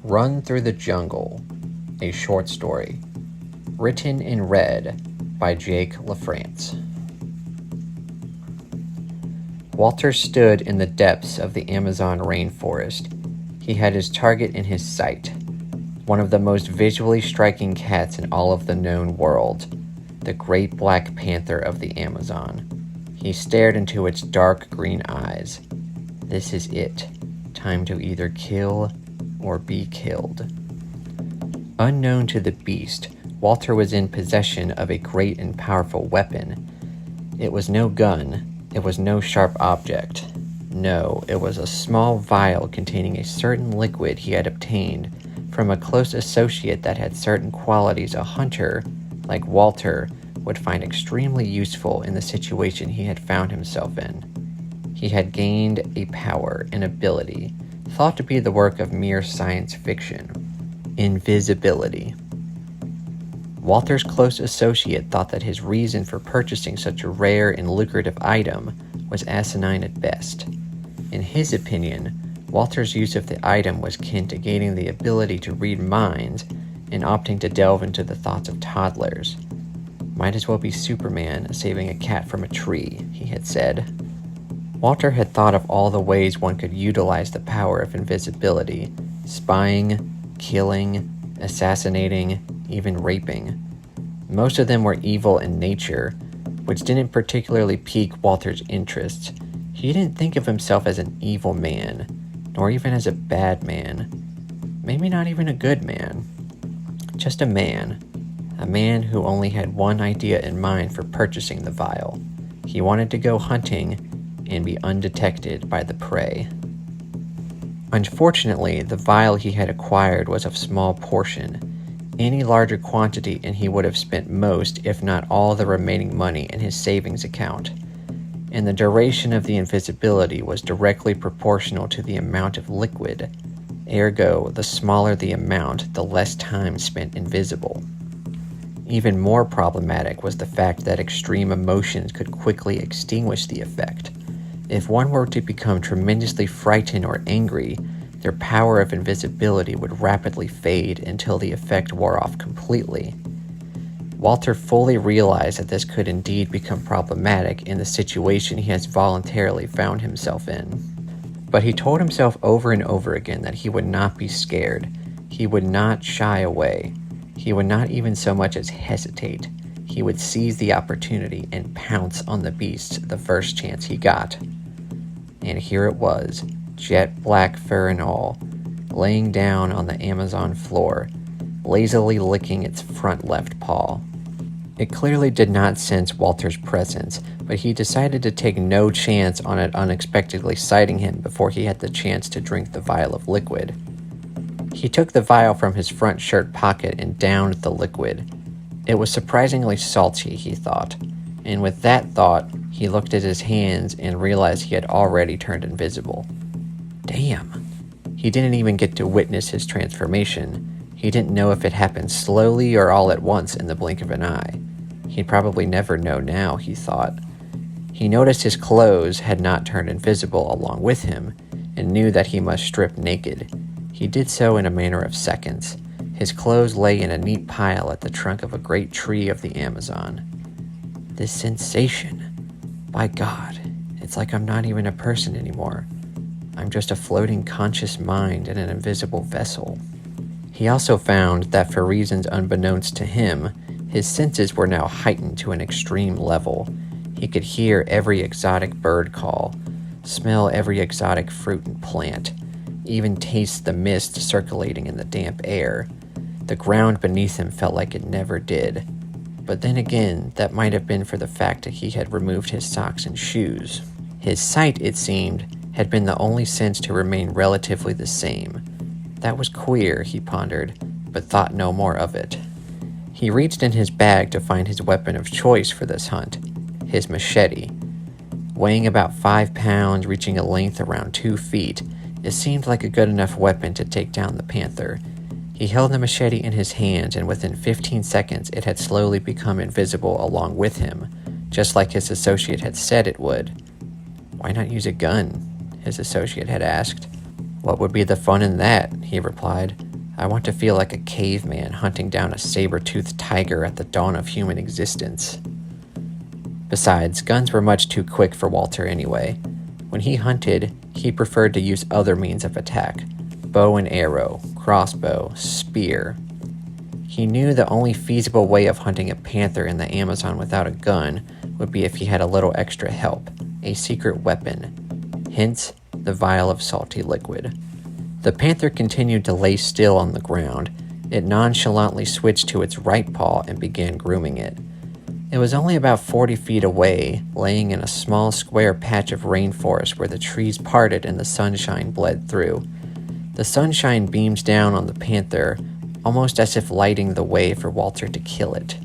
Run Through the Jungle, a short story, written in red by Jake LaFrance. Walter stood in the depths of the Amazon rainforest. He had his target in his sight, one of the most visually striking cats in all of the known world, the great black panther of the Amazon. He stared into its dark green eyes. This is it. Time to either kill or be killed. Unknown to the beast, Walter was in possession of a great and powerful weapon. It was no gun. It was no sharp object. No, it was a small vial containing a certain liquid he had obtained from a close associate that had certain qualities a hunter, like Walter, would find extremely useful in the situation he had found himself in. He had gained a power, an ability, thought to be the work of mere science fiction: invisibility. Walter's close associate thought that his reason for purchasing such a rare and lucrative item was asinine at best. In his opinion, Walter's use of the item was kin to gaining the ability to read minds and opting to delve into the thoughts of toddlers. Might as well be Superman saving a cat from a tree, he had said. Walter had thought of all the ways one could utilize the power of invisibility: spying, killing, assassinating, even raping. Most of them were evil in nature, which didn't particularly pique Walter's interests. He didn't think of himself as an evil man, nor even as a bad man. Maybe not even a good man. Just a man who only had one idea in mind for purchasing the vial. He wanted to go hunting and be undetected by the prey. Unfortunately, the vial he had acquired was of small portion. Any larger quantity and he would have spent most, if not all, the remaining money in his savings account. And the duration of the invisibility was directly proportional to the amount of liquid. Ergo, the smaller the amount, the less time spent invisible. Even more problematic was the fact that extreme emotions could quickly extinguish the effect. If one were to become tremendously frightened or angry, their power of invisibility would rapidly fade until the effect wore off completely. Walter fully realized that this could indeed become problematic in the situation he has voluntarily found himself in. But he told himself over and over again that he would not be scared. He would not shy away. He would not even so much as hesitate. He would seize the opportunity and pounce on the beast the first chance he got. And here it was, jet black fur and all, laying down on the Amazon floor, lazily licking its front left paw. It clearly did not sense Walter's presence, but he decided to take no chance on it unexpectedly sighting him before he had the chance to drink the vial of liquid. He took the vial from his front shirt pocket and downed the liquid. It was surprisingly salty, he thought, and with that thought, he looked at his hands and realized he had already turned invisible. Damn. He didn't even get to witness his transformation. He didn't know if it happened slowly or all at once in the blink of an eye. He'd probably never know now, he thought. He noticed his clothes had not turned invisible along with him, and knew that he must strip naked. He did so in a matter of seconds. His clothes lay in a neat pile at the trunk of a great tree of the Amazon. This sensation. By God, it's like I'm not even a person anymore. I'm just a floating conscious mind in an invisible vessel. He also found that for reasons unbeknownst to him, his senses were now heightened to an extreme level. He could hear every exotic bird call, smell every exotic fruit and plant, even taste the mist circulating in the damp air. The ground beneath him felt like it never did. But then again, that might have been for the fact that he had removed his socks and shoes. His sight, it seemed, had been the only sense to remain relatively the same. That was queer, he pondered, but thought no more of it. He reached in his bag to find his weapon of choice for this hunt, his machete. Weighing about 5 pounds, reaching a length around 2 feet, it seemed like a good enough weapon to take down the panther. He held the machete in his hands, and within 15 seconds it had slowly become invisible along with him, just like his associate had said it would. Why not use a gun? His associate had asked. What would be the fun in that? He replied. I want to feel like a caveman hunting down a saber-toothed tiger at the dawn of human existence. Besides, guns were much too quick for Walter anyway. When he hunted, he preferred to use other means of attack: bow and arrow, crossbow, spear. He knew the only feasible way of hunting a panther in the Amazon without a gun would be if he had a little extra help, a secret weapon, hence the vial of salty liquid. The panther continued to lay still on the ground. It nonchalantly switched to its right paw and began grooming it. It was only about 40 feet away, laying in a small square patch of rainforest where the trees parted and the sunshine bled through. The sunshine beamed down on the panther, almost as if lighting the way for Walter to kill it.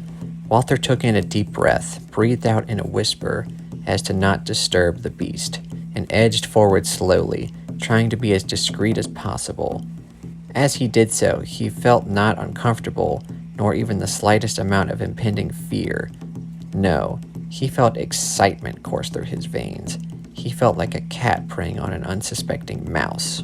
Walter took in a deep breath, breathed out in a whisper as to not disturb the beast, and edged forward slowly, trying to be as discreet as possible. As he did so, he felt not uncomfortable, nor even the slightest amount of impending fear. No, he felt excitement course through his veins. He felt like a cat preying on an unsuspecting mouse.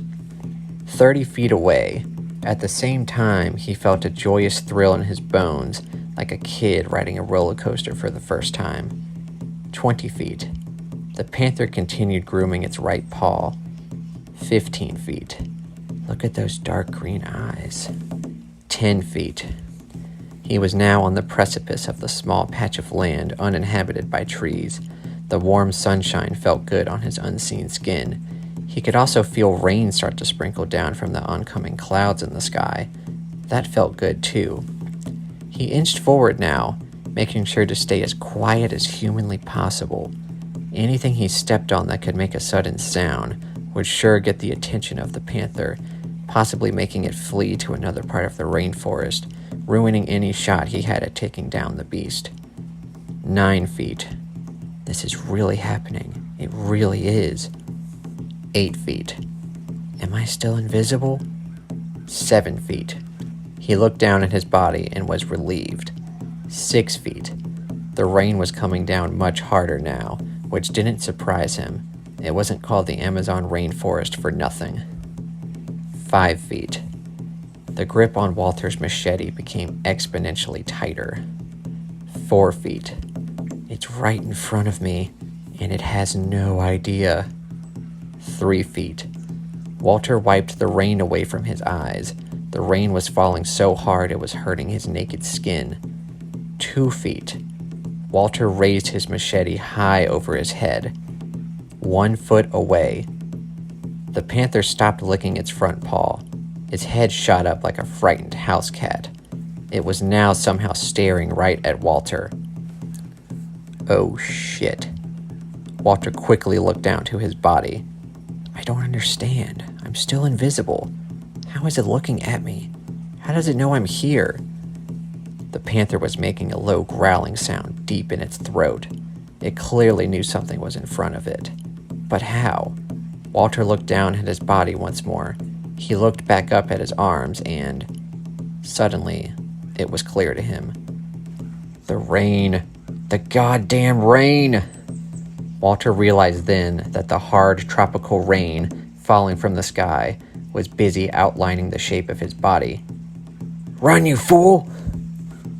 30 feet away, at the same time, he felt a joyous thrill in his bones, like a kid riding a roller coaster for the first time. 20 feet. The panther continued grooming its right paw. 15 feet. Look at those dark green eyes. 10 feet. He was now on the precipice of the small patch of land uninhabited by trees. The warm sunshine felt good on his unseen skin. He could also feel rain start to sprinkle down from the oncoming clouds in the sky. That felt good too. He inched forward now, making sure to stay as quiet as humanly possible. Anything he stepped on that could make a sudden sound would sure get the attention of the panther, possibly making it flee to another part of the rainforest, ruining any shot he had at taking down the beast. 9 feet. This is really happening. It really is. 8 feet. Am I still invisible? 7 feet. He looked down at his body and was relieved. 6 feet. The rain was coming down much harder now, which didn't surprise him. It wasn't called the Amazon rainforest for nothing. 5 feet. The grip on Walter's machete became exponentially tighter. 4 feet. It's right in front of me, and it has no idea. 3 feet. Walter wiped the rain away from his eyes. The rain was falling so hard it was hurting his naked skin. 2 feet. Walter raised his machete high over his head. 1 foot away. The panther stopped licking its front paw. Its head shot up like a frightened house cat. It was now somehow staring right at Walter. Oh shit. Walter quickly looked down to his body. I don't understand. I'm still invisible. How is it looking at me? How does it know I'm here? The panther was making a low growling sound deep in its throat. It clearly knew something was in front of it. But how? Walter looked down at his body once more. He looked back up at his arms and, suddenly, it was clear to him. The rain. The goddamn rain! Walter realized then that the hard tropical rain falling from the sky was busy outlining the shape of his body. Run, you fool!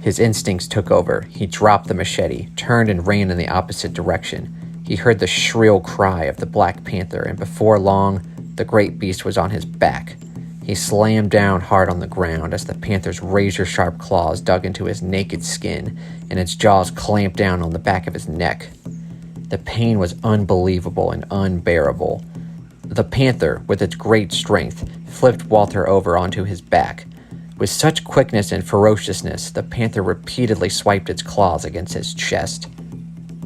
His instincts took over. He dropped the machete, turned and ran in the opposite direction. He heard the shrill cry of the Black Panther, and before long, the great beast was on his back. He slammed down hard on the ground as the panther's razor-sharp claws dug into his naked skin, and its jaws clamped down on the back of his neck. The pain was unbelievable and unbearable. The panther, with its great strength, flipped Walter over onto his back. With such quickness and ferociousness, the panther repeatedly swiped its claws against his chest.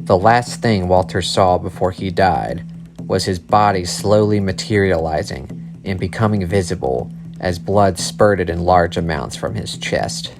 The last thing Walter saw before he died was his body slowly materializing and becoming visible as blood spurted in large amounts from his chest.